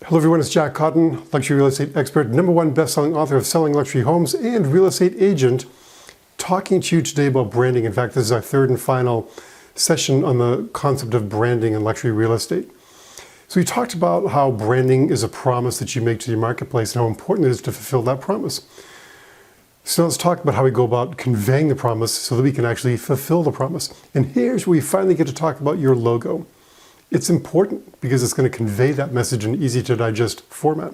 Hello everyone, it's Jack Cotton, luxury real estate expert, #1 best-selling author of Selling Luxury Homes and real estate agent, talking to you today about branding. In fact, this is our third and final session on the concept of branding in luxury real estate. So we talked about how branding is a promise that you make to your marketplace and how important it is to fulfill that promise. So let's talk about how we go about conveying the promise so that we can actually fulfill the promise. And here's where we finally get to talk about your logo. It's important because it's going to convey that message in easy to digest format.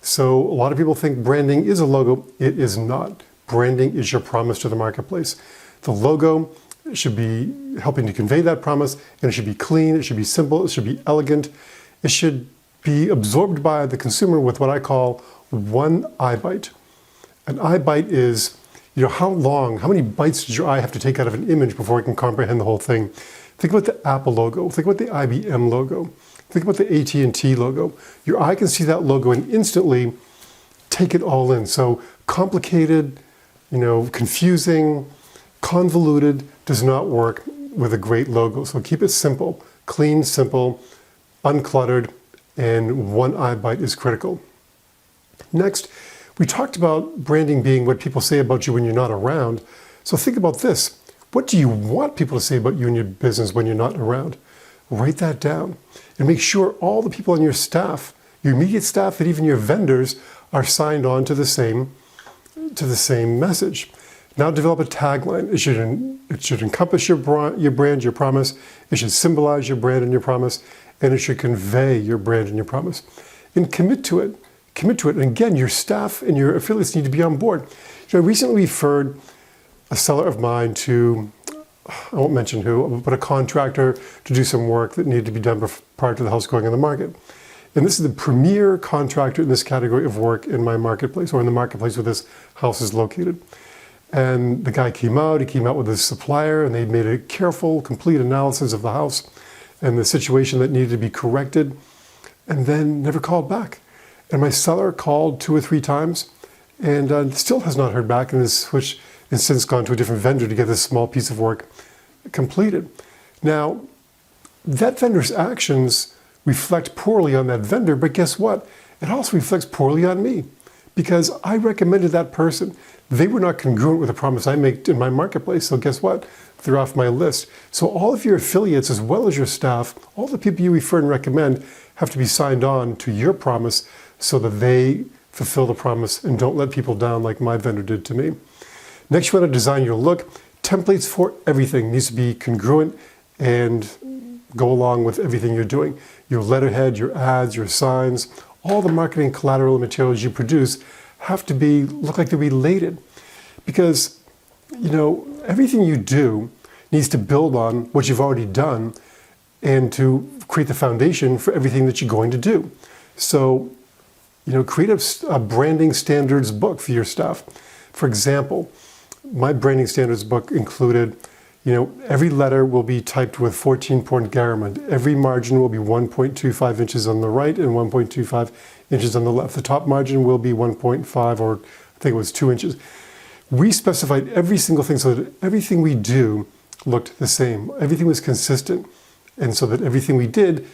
So a lot of people think branding is a logo. It is not. Branding is your promise to the marketplace. The logo should be helping to convey that promise, and it should be clean, it should be simple, it should be elegant. It should be absorbed by the consumer with what I call one eye bite. An eye bite is, how many bites does your eye have to take out of an image before it can comprehend the whole thing? Think about the Apple logo, think about the IBM logo, think about the AT&T logo. Your eye can see that logo and instantly take it all in. So complicated, confusing, convoluted does not work with a great logo. So keep it simple, clean, simple, uncluttered, and one eye bite is critical. Next, we talked about branding being what people say about you when you're not around. So think about this. What do you want people to say about you and your business when you're not around? Write that down and make sure all the people on your staff, your immediate staff, and even your vendors are signed on to the same message. Now develop a tagline. It should encompass your brand, your promise. It should symbolize your brand and your promise, and it should convey your brand and your promise. And commit to it. Commit to it. And again, your staff and your affiliates need to be on board. Recently we referred a seller of mine to, I won't mention who, but a contractor to do some work that needed to be done prior to the house going on the market. And this is the premier contractor in this category of work in my marketplace, or in the marketplace where this house is located. And the guy came out with his supplier, and they made a careful, complete analysis of the house and the situation that needed to be corrected, and then never called back. And my seller called 2 or 3 times and still has not heard back, and has switched and since gone to a different vendor to get this small piece of work completed. Now, that vendor's actions reflect poorly on that vendor, but guess what? It also reflects poorly on me because I recommended that person. They were not congruent with the promise I make in my marketplace, so guess what? They're off my list. So all of your affiliates, as well as your staff, all the people you refer and recommend have to be signed on to your promise so that they fulfill the promise and don't let people down like my vendor did to me. Next, you want to design your look. Templates for everything needs to be congruent and go along with everything you're doing. Your letterhead, your ads, your signs, all the marketing collateral and materials you produce have to look like they're related. Because, everything you do needs to build on what you've already done and to create the foundation for everything that you're going to do. So, create a branding standards book for your staff. For example, my branding standards book included, every letter will be typed with 14-point garment. Every margin will be 1.25 inches on the right and 1.25 inches on the left. The top margin will be 1.5, or I think it was 2 inches. We specified every single thing so that everything we do looked the same. Everything was consistent. And so that everything we did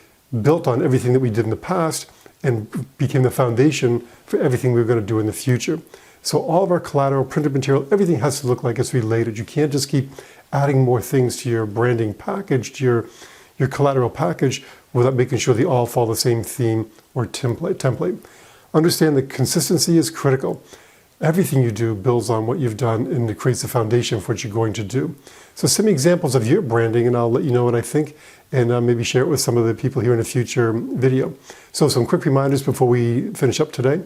built on everything that we did in the past and became the foundation for everything we were going to do in the future. So all of our collateral, printed material, everything has to look like it's related. You can't just keep adding more things to your branding package, to your collateral package, without making sure they all follow the same theme or template. Understand that consistency is critical. Everything you do builds on what you've done, and it creates the foundation for what you're going to do. So send me examples of your branding, and I'll let you know what I think, and maybe share it with some of the people here in a future video. So some quick reminders before we finish up today.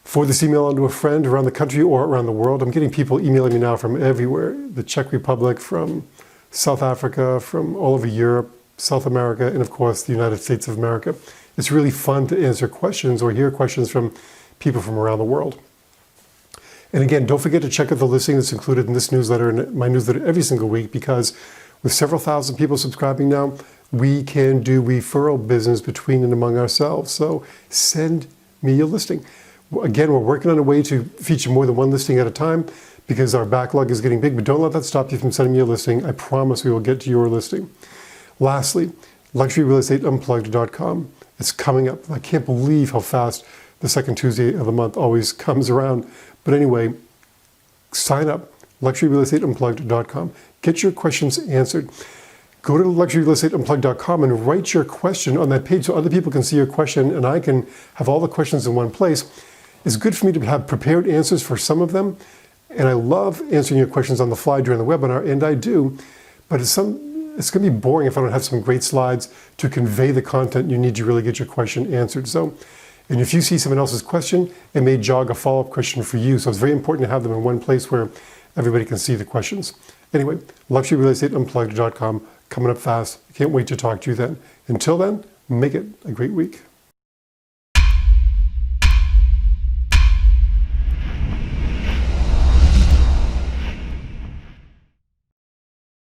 Forward this email on to a friend around the country or around the world. I'm getting people emailing me now from everywhere. The Czech Republic, from South Africa, from all over Europe, South America, and of course the United States of America. It's really fun to answer questions or hear questions from people from around the world. And again, don't forget to check out the listing that's included in this newsletter and my newsletter every single week, because with several thousand people subscribing now, we can do referral business between and among ourselves. So send me a listing. Again, we're working on a way to feature more than one listing at a time because our backlog is getting big, but don't let that stop you from sending me a listing. I promise we will get to your listing. Lastly, luxuryrealestateunplugged.com. It's coming up. I can't believe how fast the second Tuesday of the month always comes around. But anyway, sign up, luxuryrealestateunplugged.com. Get your questions answered. Go to luxuryrealestateunplugged.com and write your question on that page so other people can see your question and I can have all the questions in one place. It's good for me to have prepared answers for some of them. And I love answering your questions on the fly during the webinar, and I do. But it's going to be boring if I don't have some great slides to convey the content you need to really get your question answered. So, and if you see someone else's question, it may jog a follow-up question for you. So it's very important to have them in one place where everybody can see the questions. Anyway, luxuryrealestateunplugged.com coming up fast. Can't wait to talk to you then. Until then, make it a great week.